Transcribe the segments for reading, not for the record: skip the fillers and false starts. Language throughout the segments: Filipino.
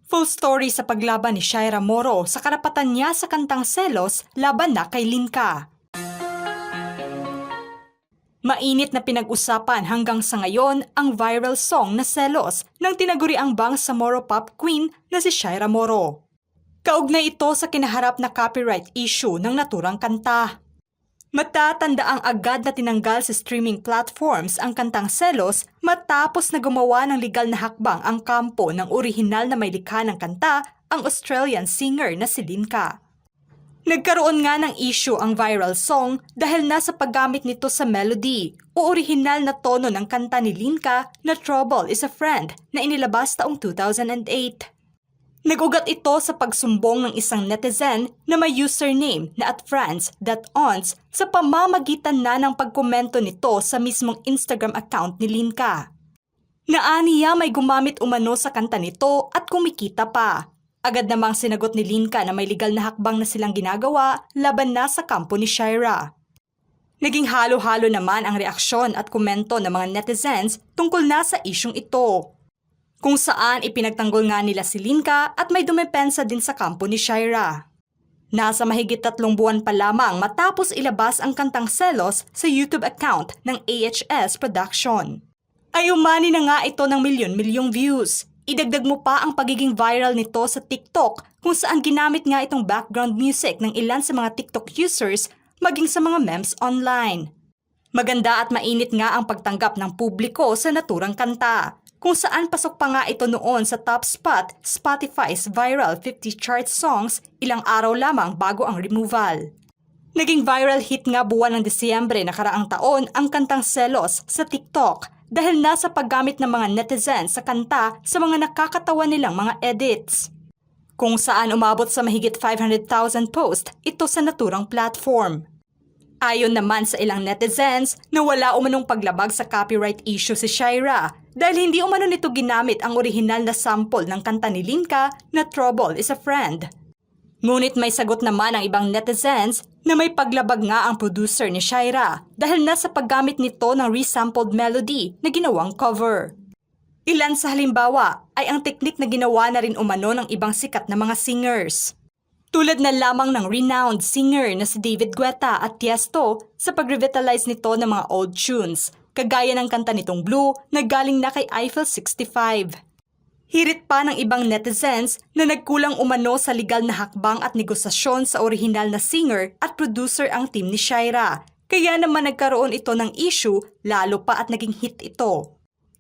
Full story sa paglaban ni Shaira Moro sa karapatan niya sa kantang Selos laban na kay Linka. Mainit na pinag-usapan hanggang sa ngayon ang viral song na Selos ng tinaguriang bang sa Moro Pop Queen na si Shaira Moro. Kaugnay ito sa kinaharap na copyright issue ng naturang kanta. Matatandaang agad na tinanggal sa streaming platforms ang kantang Selos matapos na gumawa ng legal na hakbang ang kampo ng orihinal na may likha ng kanta, ang Australian singer na si Linka. Nagkaroon nga ng issue ang viral song dahil nasa paggamit nito sa melody o orihinal na tono ng kanta ni Linka na Trouble is a Friend na inilabas taong 2008. Nag-ugat ito sa pagsumbong ng isang netizen na may username na @franz.ons sa pamamagitan na ng pagkomento nito sa mismong Instagram account ni Linka. Naaniya may gumamit umano sa kanta nito at kumikita pa. Agad namang sinagot ni Linka na may legal na hakbang na silang ginagawa laban na sa kampo ni Shaira. Naging halo-halo naman ang reaksyon at komento ng mga netizens tungkol na sa isyong ito, kung saan ipinagtanggol nga nila si Linka at may dumepensa din sa kampo ni Shaira. Nasa mahigit 3 buwan pa lamang matapos ilabas ang kantang Selos sa YouTube account ng AHS Production. Ay umani na nga ito ng milyon-milyong views. Idagdag mo pa ang pagiging viral nito sa TikTok kung saan ginamit nga itong background music ng ilan sa mga TikTok users maging sa mga memes online. Maganda at mainit nga ang pagtanggap ng publiko sa naturang kanta, kung saan pasok pa nga ito noon sa top spot Spotify's Viral 50 chart songs ilang araw lamang bago ang removal. Naging viral hit nga buwan ng Disyembre nakaraang taon ang kantang Selos sa TikTok dahil nasa paggamit ng mga netizens sa kanta sa mga nakakatawa nilang mga edits, kung saan umabot sa mahigit 500,000 posts ito sa naturang platform. Ayon naman sa ilang netizens na wala umanong paglabag sa copyright issue si Shaira dahil hindi umano nito ginamit ang orihinal na sample ng kanta ni Linka na Trouble is a Friend. Ngunit may sagot naman ang ibang netizens na may paglabag nga ang producer ni Shaira dahil nasa paggamit nito ng resampled melody na ginawang cover. Ilan sa halimbawa ay ang teknik na ginawa na rin umano ng ibang sikat na mga singers, tulad na lamang ng renowned singer na si David Guetta at Tiesto sa pag-revitalize nito ng mga old tunes, kagaya ng kanta nitong Blue na galing na kay Eiffel 65. Hirit pa ng ibang netizens na nagkulang umano sa legal na hakbang at negosasyon sa orihinal na singer at producer ang team ni Shaira, kaya naman nagkaroon ito ng issue lalo pa at naging hit ito.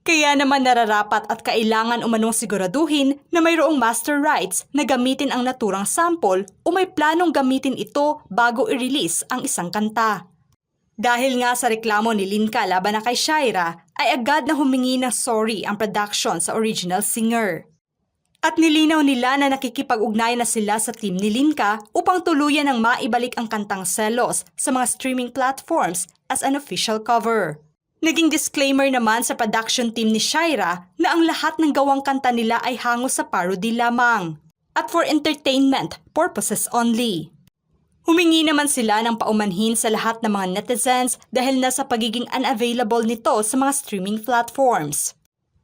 Kaya naman nararapat at kailangan umanong siguraduhin na mayroong master rights na gamitin ang naturang sample o may planong gamitin ito bago i-release ang isang kanta. Dahil nga sa reklamo ni Linka laban na kay Shaira, ay agad na humingi ng sorry ang production sa original singer. At nilinaw nila na nakikipag-ugnay na sila sa team ni Linka upang tuluyan ng maibalik ang kantang Selos sa mga streaming platforms as an official cover. Naging disclaimer naman sa production team ni Shaira na ang lahat ng gawang kanta nila ay hango sa parody lamang at for entertainment purposes only. Humingi naman sila ng paumanhin sa lahat ng mga netizens dahil nasa pagiging unavailable nito sa mga streaming platforms.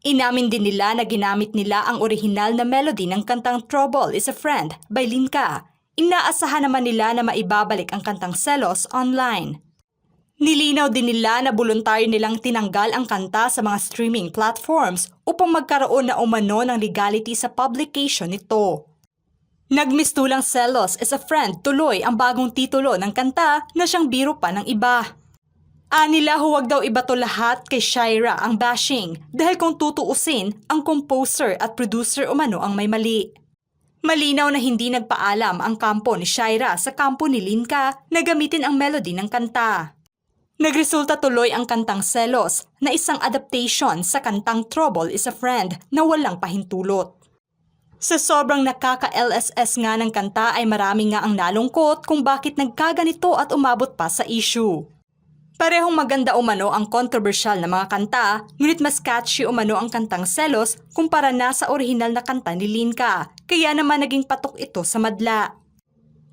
Inamin din nila na ginamit nila ang orihinal na melody ng kantang Trouble is a Friend by Linka. Inaasahan naman nila na maibabalik ang kantang Selos online. Nilinaw din nila na voluntaryo nilang tinanggal ang kanta sa mga streaming platforms upang magkaroon na umano ng legality sa publication nito. Nagmistulang Selos is a Friend tuloy ang bagong titulo ng kanta na siyang biro pa ng iba. Anila huwag daw ibato lahat kay Shaira ang bashing dahil kung tutuusin ang composer at producer umano ang may mali. Malinaw na hindi nagpaalam ang kampo ni Shaira sa kampo ni Linka na gamitin ang melody ng kanta. Nagresulta tuloy ang kantang Selos na isang adaptation sa kantang Trouble is a Friend na walang pahintulot. Sa sobrang nakaka-LSS nga ng kanta ay marami nga ang nalungkot kung bakit nagkaganito at umabot pa sa issue. Parehong maganda umano ang controversial na mga kanta, ngunit mas catchy umano ang kantang Selos kumpara na sa orihinal na kanta ni Linka, kaya naman naging patok ito sa madla.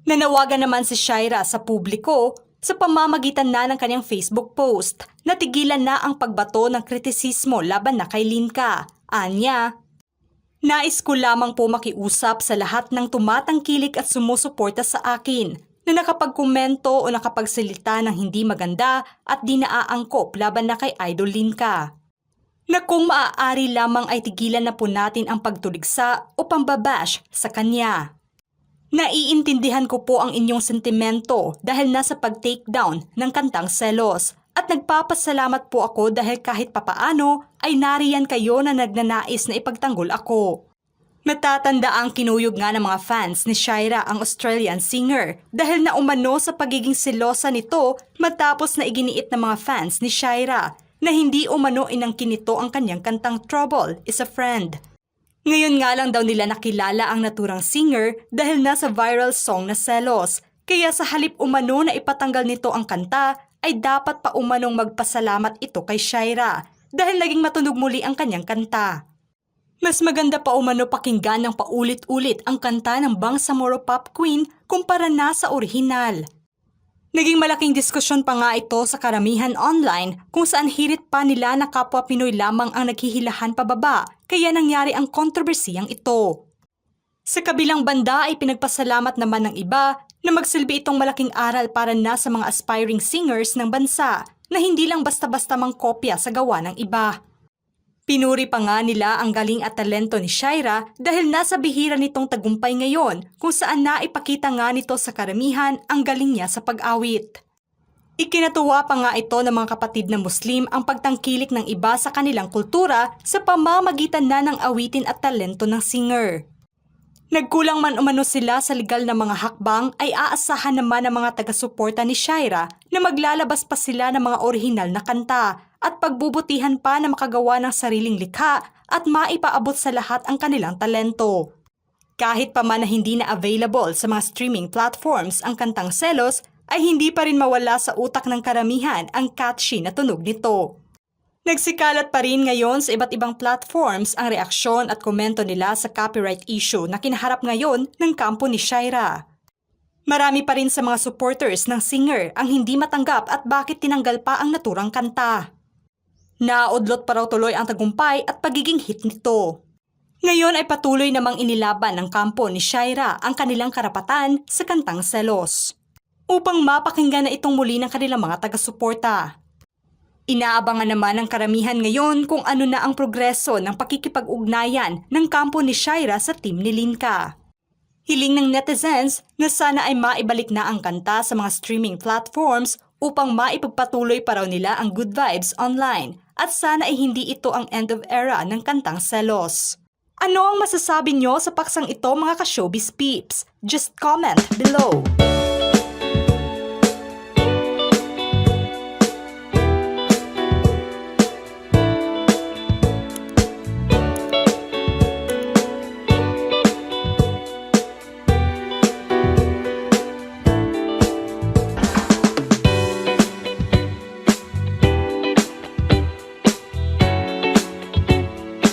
Nanawagan naman si Shaira sa publiko sa pamamagitan na ng kanyang Facebook post na tigilan na ang pagbato ng kritisismo laban na kay Linka. Anya, Nais ko lamang po makiusap sa lahat ng tumatangkilik at sumusuporta sa akin na nakapagkomento o nakapagsalita ng hindi maganda at di naaangkop laban na kay Idol Linka. Na kung maaari lamang ay tigilan na po natin ang pagtuligsa o pambabash sa kanya. Naiintindihan ko po ang inyong sentimento dahil nasa pag-takedown ng kantang Selos at nagpapasalamat po ako dahil kahit papaano ay nariyan kayo na nagnanais na ipagtanggol ako. Matatanda ang kinuyog nga ng mga fans ni Shaira ang Australian singer dahil naumano sa pagiging selosa nito matapos na iginiit ng mga fans ni Shaira na hindi umano inangkin nito ang kanyang kantang Trouble is a Friend. Ngayon nga lang daw nila nakilala ang naturang singer dahil nasa viral song na Selos, kaya sa halip umano na ipatanggal nito ang kanta ay dapat pa umanong magpasalamat ito kay Shaira dahil naging matunog muli ang kanyang kanta. Mas maganda pa umano pakinggan ng paulit-ulit ang kanta ng Bangsamoro Pop Queen kumpara na sa orihinal. Naging malaking diskusyon pa nga ito sa karamihan online kung saan hirit pa nila na kapwa Pinoy lamang ang naghihilahan pababa kaya nangyari ang kontrobersiyang ito. Sa kabilang banda ay pinagpasalamat naman ng iba na magsilbi itong malaking aral para na sa mga aspiring singers ng bansa na hindi lang basta-basta mangkopya sa gawa ng iba. Pinuri pa nga nila ang galing at talento ni Shaira dahil nasa bihira nitong tagumpay ngayon kung saan naipakita nga nito sa karamihan ang galing niya sa pag-awit. Ikinatuwa pa nga ito ng mga kapatid na Muslim ang pagtangkilik ng iba sa kanilang kultura sa pamamagitan na ng awitin at talento ng singer. Nagkulang man umano sila sa legal na mga hakbang ay aasahan naman ng mga taga-suporta ni Shaira na maglalabas pa sila ng mga orihinal na kanta at pagbubutihan pa na makagawa ng sariling likha at maipaabot sa lahat ang kanilang talento. Kahit pa man na hindi na available sa mga streaming platforms ang kantang Selos, ay hindi pa rin mawala sa utak ng karamihan ang catchy na tunog nito. Nagsikalat pa rin ngayon sa iba't ibang platforms ang reaksyon at komento nila sa copyright issue na kinaharap ngayon ng kampo ni Shaira. Marami pa rin sa mga supporters ng singer ang hindi matanggap at bakit tinanggal pa ang naturang kanta. Naudlot pa raw tuloy ang tagumpay at pagiging hit nito. Ngayon ay patuloy namang inilaban ng kampo ni Shaira ang kanilang karapatan sa kantang Selos upang mapakinggan na itong muli ng kanilang mga taga-suporta. Inaabangan naman ng karamihan ngayon kung ano na ang progreso ng pakikipag-ugnayan ng kampo ni Shaira sa team ni Linka. Hiling ng netizens na sana ay maibalik na ang kanta sa mga streaming platforms upang maipagpatuloy pa raw nila ang good vibes online at sana ay hindi ito ang end of era ng kantang Selos. Ano ang masasabi nyo sa paksang ito mga ka-showbiz peeps? Just comment below.